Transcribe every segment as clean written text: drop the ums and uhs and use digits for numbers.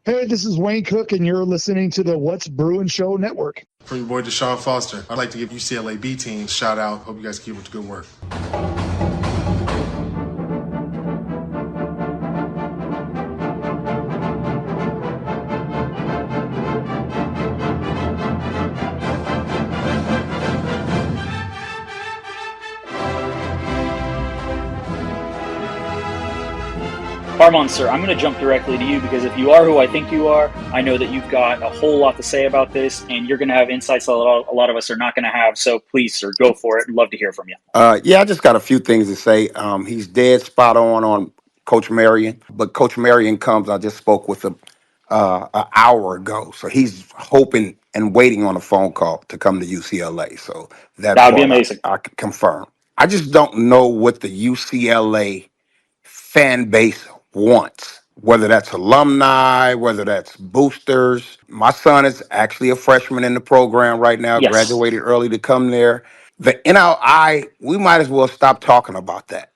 Hey, this is Wayne Cook, and you're listening to the What's Bruin Show Network. From your boy Deshaun Foster, I'd like to give UCLA B team a shout out. Hope you guys keep up the good work. Armond, sir, I'm going to jump directly to you because if you are who I think you are, I know that you've got a whole lot to say about this, and you're going to have insights that a lot of us are not going to have. So please, sir, go for it. I'd love to hear from you. Yeah, I just got a few things to say. He's dead spot on Coach Marion, but Coach Marion comes. I just spoke with him an hour ago, so he's hoping and waiting on a phone call to come to UCLA. So that That would be part amazing. I can confirm. I just don't know what the UCLA fan base wants, whether that's alumni, whether that's boosters. My son is actually a freshman in the program right now, Yes. graduated early to come there. The NIL, we might as well stop talking about that.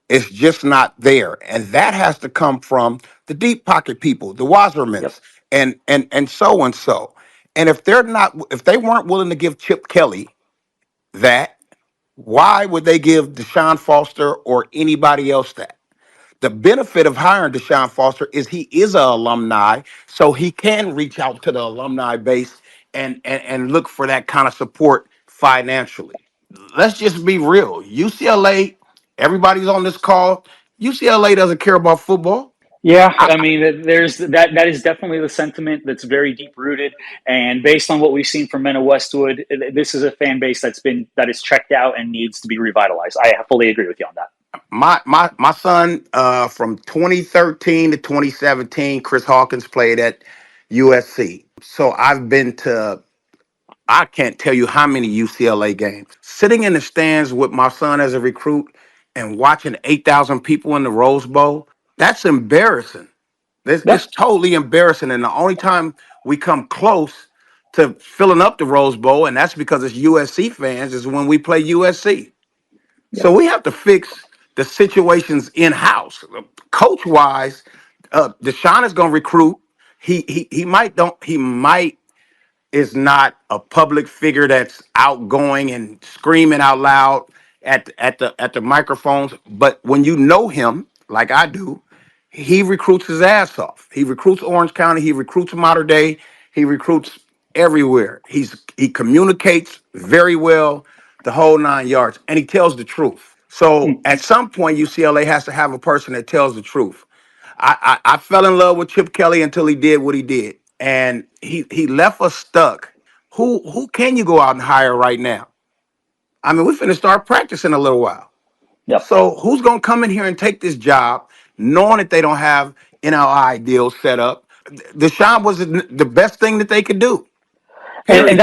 It's just not there. And that has to come from the deep pocket people, the Yep. Wassermans, and so and so. And if they weren't willing to give Chip Kelly that, why would they give Deshaun Foster or anybody else that? The benefit of hiring Deshaun Foster is he is an alumni, so he can reach out to the alumni base and look for that kind of support financially. Let's just be real. UCLA, everybody's on this call. UCLA doesn't care about football. Yeah, I mean, there's that. That is definitely the sentiment that's very deep rooted, and based on what we've seen from Mena Westwood, this is a fan base that is checked out and needs to be revitalized. I fully agree with you on that. My son from 2013 to 2017, Chris Hawkins played at USC. So I've been to I can't tell you how many UCLA games. Sitting in the stands with my son as a recruit and watching 8,000 people in the Rose Bowl, that's embarrassing. It's Yep. totally embarrassing. And the only time we come close to filling up the Rose Bowl, and that's because it's USC fans, is when we play USC. So Yep. we have to fix the situations in house. Coach wise, Deshaun is going to recruit. He might is not a public figure that's outgoing and screaming out loud at the microphones. But when you know him, like I do, he recruits his ass off. He recruits Orange County. He recruits Mater Dei. He recruits everywhere. He communicates very well, the whole 9 yards, and he tells the truth. So Mm. at some point, UCLA has to have a person that tells the truth. I fell in love with Chip Kelly until he did what he did, and he left us stuck. Who can you go out and hire right now? I mean, we're finna start practicing a little while. Yep. So who's gonna come in here and take this job, knowing that they don't have NLI deals set up? Deshaun was the best thing that they could do. And Period.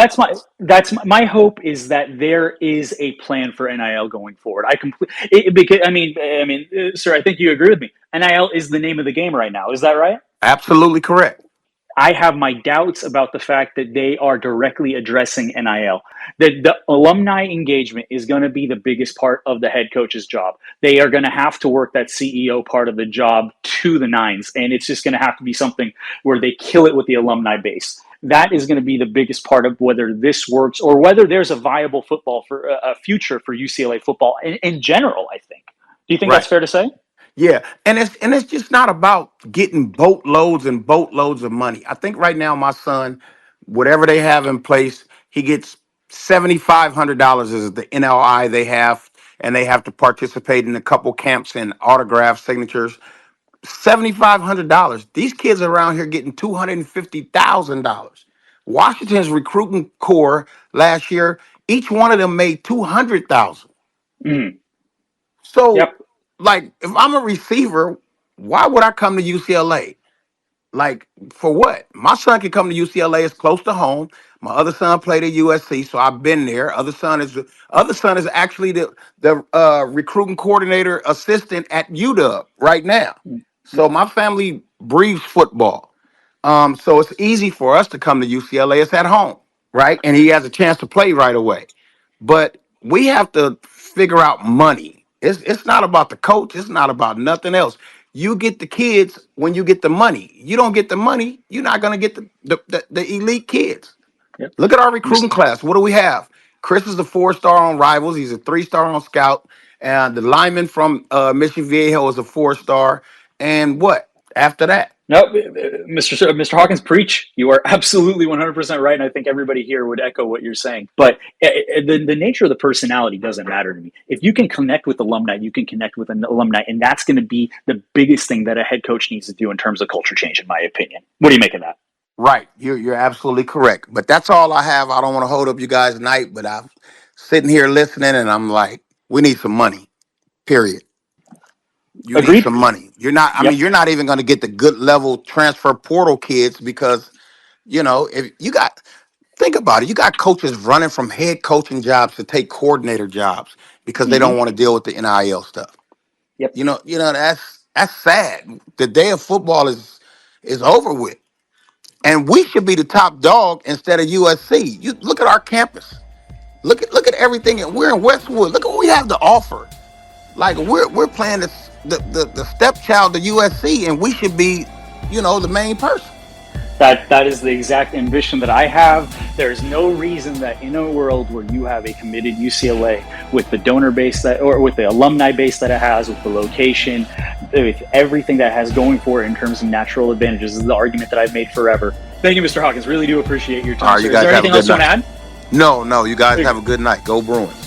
that's my hope is that there is a plan for NIL going forward. Because sir, I think you agree with me. NIL is the name of the game right now. Is that right? Absolutely correct. I have my doubts about the fact that they are directly addressing NIL. The alumni engagement is going to be the biggest part of the head coach's job. They are going to have to work that CEO part of the job to the nines, and it's just going to have to be something where they kill it with the alumni base. That is going to be the biggest part of whether this works or whether there's a viable football for a future for UCLA football in general. I think. Do you think Right. that's fair to say? Yeah, and it's just not about getting boatloads and boatloads of money. I think right now my son, whatever they have in place, he gets $7,500 is the NLI they have, and they have to participate in a couple camps and autograph signatures. $7,500. These kids around here getting $250,000. Washington's recruiting corps last year, each one of them made 200,000. Mm. So, Yep. like, if I'm a receiver, why would I come to UCLA? Like, for what? My son can come to UCLA. It's close to home. My other son played at USC, so I've been there. Other son is actually the recruiting coordinator assistant at UW right now. So my family breathes football. So it's easy for us to come to UCLA. It's at home, right? And he has a chance to play right away. But we have to figure out money. It's not about the coach. It's not about nothing else. You get the kids when you get the money. You don't get the money, you're not gonna get the elite kids. Yep. Look at our recruiting class. What do we have? Chris is a 4-star on Rivals. He's a 3-star on Scout. And the lineman from Mission Viejo is a 4-star. And what after that? No, Mr. Hawkins, preach. You are absolutely 100% right, and I think everybody here would echo what you're saying. But the nature of the personality doesn't matter to me. If you can connect with alumni, you can connect with an alumni, and that's going to be the biggest thing that a head coach needs to do in terms of culture change, in my opinion. What do you make of that? Right. You're absolutely correct. But that's all I have. I don't want to hold up you guys' night, but I'm sitting here listening and I'm like, we need some money. Period. You need Agreed? some money. You're not, I mean, Yep. you're not even going to get the good level transfer portal kids because, if you got, think about it, you got coaches running from head coaching jobs to take coordinator jobs because they don't want to deal with the NIL stuff. Yep. That's sad. The day of football is over with. And we should be the top dog instead of USC. You look at our campus. Look at everything. And we're in Westwood. Look at what we have to offer. Like we're playing the stepchild to USC, and we should be, the main person. That is the exact ambition that I have. There's no reason that in a world where you have a committed UCLA with the donor base or with the alumni base that it has, with the location, with everything that it has going for it in terms of natural advantages, this is the argument that I've made forever. Thank you, Mr. Hawkins. Really do appreciate your time. All right, you guys is there have anything a good else you want to night. add? No, you guys have a good night. Go Bruins.